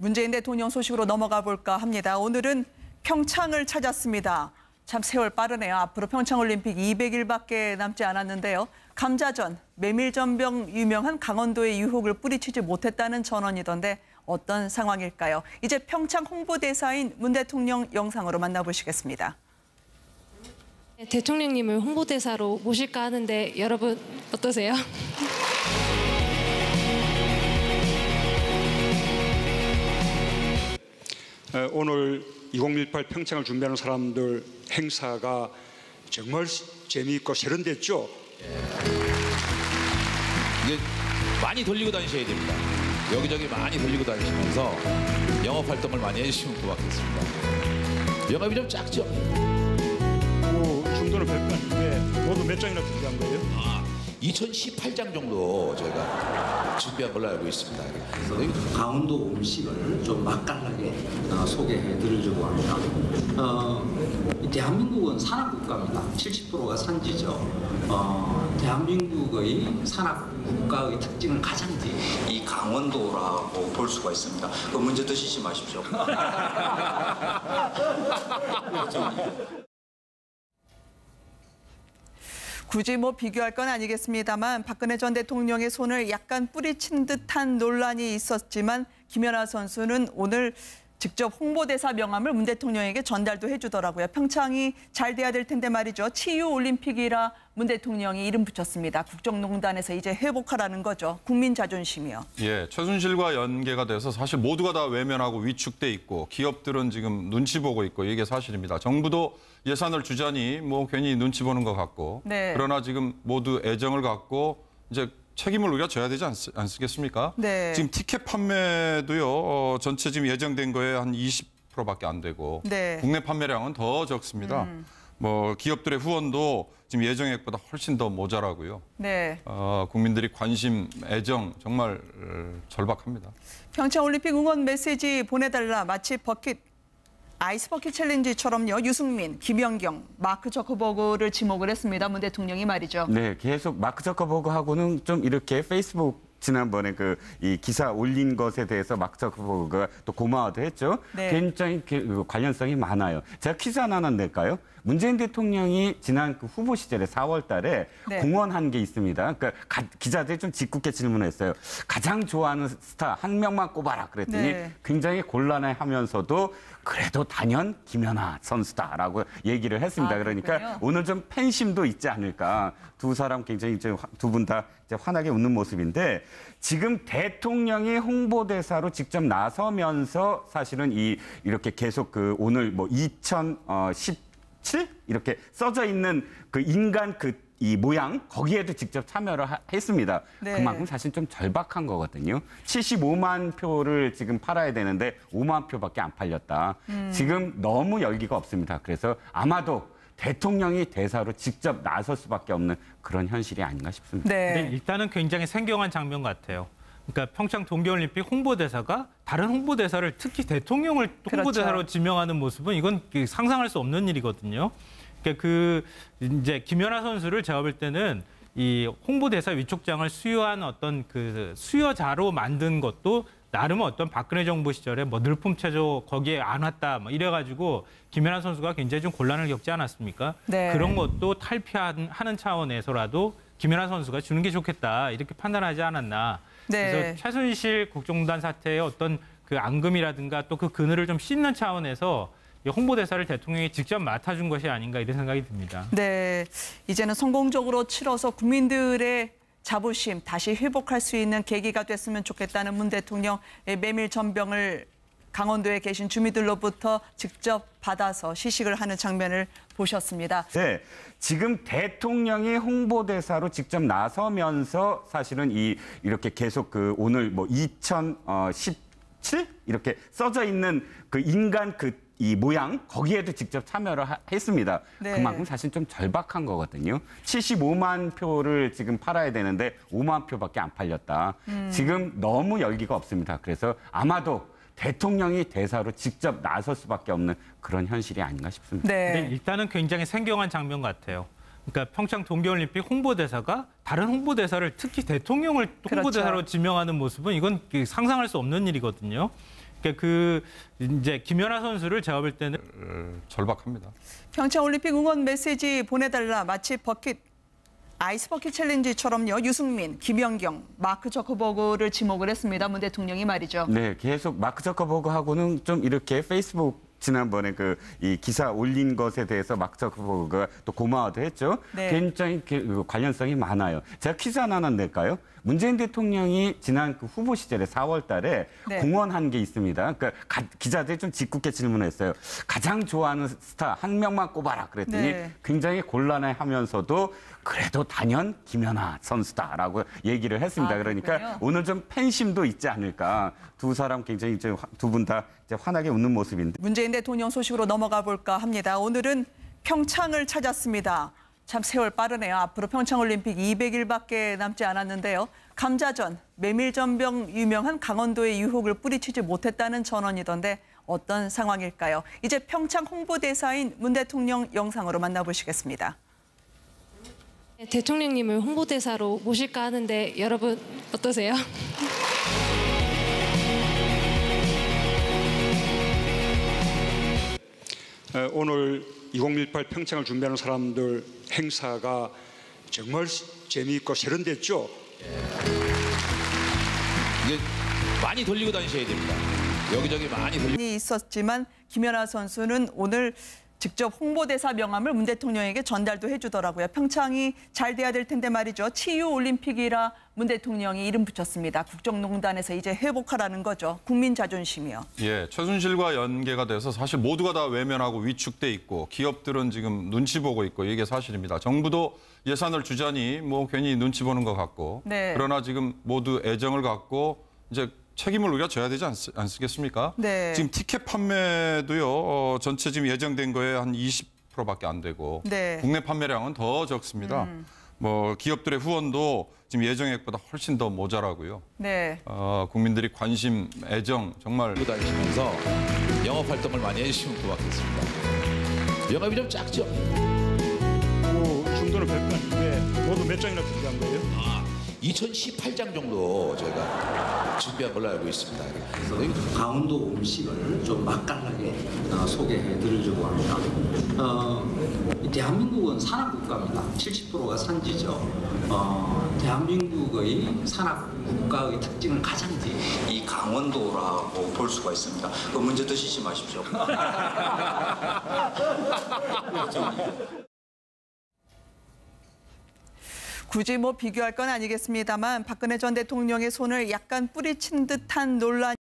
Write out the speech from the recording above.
문재인 대통령 소식으로 넘어가 볼까 합니다. 오늘은 평창을 찾았습니다. 참 세월 빠르네요. 앞으로 평창올림픽 200일밖에 남지 않았는데요. 감자전, 메밀전병 유명한 강원도의 유혹을 뿌리치지 못했다는 전언이던데 어떤 상황일까요? 이제 평창 홍보대사인 문 대통령 영상으로 만나보시겠습니다. 대통령님을 홍보대사로 모실까 하는데 여러분 어떠세요? 오늘 2018 평창을 준비하는 사람들 행사가 정말 재미있고 세련됐죠. 이게 많이 돌리고 다니셔야 됩니다. 여기저기 많이 돌리고 다니시면서 영업 활동을 많이 해주시면 고맙겠습니다. 영업이 좀 작죠? 이 정도는 별거 아닌데 모두 몇 장이나 준비한 거예요? 2018장 정도 저희가 준비한 걸로 알고 있습니다. 강원도 음식을 좀 맛깔나게 소개해 드리려고 합니다. 대한민국은 산악국가입니다. 70%가 산지죠. 대한민국의 산악국가의 특징을 가장 이 강원도라고 볼 수가 있습니다. 먼저 드시지 마십시오. 굳이 비교할 건 아니겠습니다만 박근혜 전 대통령의 손을 약간 뿌리친 듯한 논란이 있었지만 김연아 선수는 오늘 직접 홍보대사 명함을 문 대통령에게 전달도 해주더라고요. 평창이 잘 돼야 될 텐데 말이죠. 치유올림픽이라 문 대통령이 이름 붙였습니다. 국정농단에서 이제 회복하라는 거죠. 국민 자존심이요. 예, 최순실과 연계가 돼서 사실 모두가 다 외면하고 위축돼 있고 기업들은 지금 눈치 보고 있고 이게 사실입니다. 정부도 예산을 주자니 괜히 눈치 보는 것 같고 네. 그러나 지금 모두 애정을 갖고 이제 책임을 우리가 져야 되지 않겠습니까? 네. 지금 티켓 판매도요. 전체 지금 예정된 거에 한 20%밖에 안 되고 네. 국내 판매량은 더 적습니다. 기업들의 후원도 지금 예정액보다 훨씬 더 모자라고요. 네. 국민들이 관심, 애정 정말 절박합니다. 평창올림픽 응원 메시지 보내달라. 마치 아이스버킷 챌린지처럼요. 유승민, 김연경, 마크 저커버그를 지목을 했습니다. 문 대통령이 말이죠. 네, 계속 마크 저커버그하고는 좀 이렇게 페이스북 지난번에 이 기사 올린 것에 대해서 마크 저커버그가 또 고마워도 했죠. 네. 굉장히 관련성이 많아요. 제가 퀴즈 하나 낼까요? 문재인 대통령이 지난 후보 시절에 4월 달에 네. 공언한 게 있습니다. 그러니까 기자들이 좀 짓궂게 질문했어요. 가장 좋아하는 스타 한 명만 꼽아라 그랬더니 네. 굉장히 곤란해하면서도 그래도 단연 김연아 선수다라고 얘기를 했습니다. 그러니까 그렇군요. 오늘 좀 팬심도 있지 않을까. 두 사람 굉장히 두 분 다 환하게 웃는 모습인데 지금 대통령이 홍보대사로 직접 나서면서 사실은 이렇게 계속 오늘 2017 이렇게 써져 있는 인간 이 모양 거기에도 직접 참여를 했습니다. 네. 그만큼 사실 좀 절박한 거거든요. 75만 표를 지금 팔아야 되는데 5만 표밖에 안 팔렸다. 지금 너무 열기가 없습니다. 그래서 아마도 대통령이 대사로 직접 나설 수밖에 없는 그런 현실이 아닌가 싶습니다. 네. 근데 일단은 굉장히 생경한 장면 같아요. 그러니까 평창 동계올림픽 홍보대사가 다른 홍보대사를 특히 대통령을 홍보대사로 그렇죠. 지명하는 모습은 이건 상상할 수 없는 일이거든요. 그러니까 이제 김연아 선수를 제가 볼 때는 이 홍보대사 위촉장을 수여한 어떤 수여자로 만든 것도 나름 어떤 박근혜 정부 시절에 늘품체조 거기에 안 왔다 이래가지고 김연아 선수가 굉장히 좀 곤란을 겪지 않았습니까? 네. 그런 것도 탈피하는 차원에서라도 김연아 선수가 주는 게 좋겠다 이렇게 판단하지 않았나. 네. 그래서 최순실 국정농단 사태의 어떤 앙금이라든가 또 그 그늘을 좀 씻는 차원에서 홍보대사를 대통령이 직접 맡아준 것이 아닌가 이런 생각이 듭니다. 네, 이제는 성공적으로 치러서 국민들의 자부심 다시 회복할 수 있는 계기가 됐으면 좋겠다는 문 대통령 메밀 전병을 강원도에 계신 주민들로부터 직접 받아서 시식을 하는 장면을 보셨습니다. 네, 지금 대통령이 홍보대사로 직접 나서면서 사실은 이렇게 계속 오늘 2017 이렇게 써져 있는 인간 이 모양 거기에도 직접 참여를 했습니다. 네. 그만큼 사실 좀 절박한 거거든요. 75만 표를 지금 팔아야 되는데 5만 표밖에 안 팔렸다. 지금 너무 열기가 없습니다. 그래서 아마도 대통령이 대사로 직접 나설 수밖에 없는 그런 현실이 아닌가 싶습니다. 네. 근데 일단은 굉장히 생경한 장면 같아요. 그러니까 평창 동계올림픽 홍보대사가 다른 홍보대사를 특히 대통령을 홍보대사로 그렇죠. 지명하는 모습은 이건 상상할 수 없는 일이거든요. 그러니까 그 이제 김연아 선수를 제가 볼 때는 절박합니다. 평창올림픽 응원 메시지 보내달라. 마치 아이스 버킷 챌린지처럼요. 유승민, 김연경, 마크 저커버그를 지목을 했습니다. 문 대통령이 말이죠. 네, 계속 마크 저커버그하고는 좀 이렇게 페이스북 지난번에 이 기사 올린 것에 대해서 마크 저커버그가 또 고마워도 했죠. 네. 굉장히 관련성이 많아요. 제가 퀴즈 하나 낼까요? 문재인 대통령이 지난 그 후보 시절에 4월 달에 네. 공언한 게 있습니다. 그러니까 기자들이 좀 짓궂게 질문했어요. 가장 좋아하는 스타 한 명만 꼽아라 그랬더니 네. 굉장히 곤란해하면서도 그래도 단연 김연아 선수다라고 얘기를 했습니다. 그러니까 그렇군요. 오늘 좀 팬심도 있지 않을까. 두 사람 굉장히 두 분 다 환하게 웃는 모습인데. 문재인 대통령 소식으로 넘어가 볼까 합니다. 오늘은 평창을 찾았습니다. 참 세월 빠르네요. 앞으로 평창올림픽 200일밖에 남지 않았는데요. 감자전, 메밀전병 유명한 강원도의 유혹을 뿌리치지 못했다는 전언이던데 어떤 상황일까요? 이제 평창 홍보대사인 문 대통령 영상으로 만나보시겠습니다. 대통령님을 홍보대사로 모실까 하는데 여러분 어떠세요? 오늘 2018 평창을 준비하는 사람들 행사가 정말 재미있고 세련됐죠. 이게 많이 돌리고 다니셔야 됩니다. 여기저기 많이 돌리고. 있었지만 김연아 선수는 오늘 직접 홍보대사 명함을 문 대통령에게 전달도 해주더라고요. 평창이 잘 돼야 될 텐데 말이죠. 치유올림픽이라 문 대통령이 이름 붙였습니다. 국정농단에서 이제 회복하라는 거죠. 국민 자존심이요. 예, 최순실과 연계가 돼서 사실 모두가 다 외면하고 위축돼 있고 기업들은 지금 눈치 보고 있고 이게 사실입니다. 정부도 예산을 주자니 뭐 괜히 눈치 보는 것 같고 네. 그러나 지금 모두 애정을 갖고 이제 책임을 우리가 져야 되지 않겠습니까? 네. 지금 티켓 판매도요. 전체 지금 예정된 거에 한 20%밖에 안 되고 네. 국내 판매량은 더 적습니다. 뭐 기업들의 후원도 지금 예정액보다 훨씬 더 모자라고요. 네. 국민들이 관심, 애정 정말 돌리고 다니시면서 영업 활동을 많이 해주시면 고맙겠습니다. 영업이 좀 작죠? 이 정도는 별거 아닌데 모두 몇 장이나 준비한 거예요? 2018장 정도 저희가 준비한 걸로 알고 있습니다. 그래서 강원도 음식을 좀 맛깔나게 소개해 드리려고 합니다. 대한민국은 산업국가입니다. 70%가 산지죠. 대한민국의 산업국가의 특징을 가장 이 강원도라고 볼 수가 있습니다. 그 문제 드시지 마십시오. 굳이 뭐 비교할 건 아니겠습니다만 박근혜 전 대통령의 손을 약간 뿌리친 듯한 논란이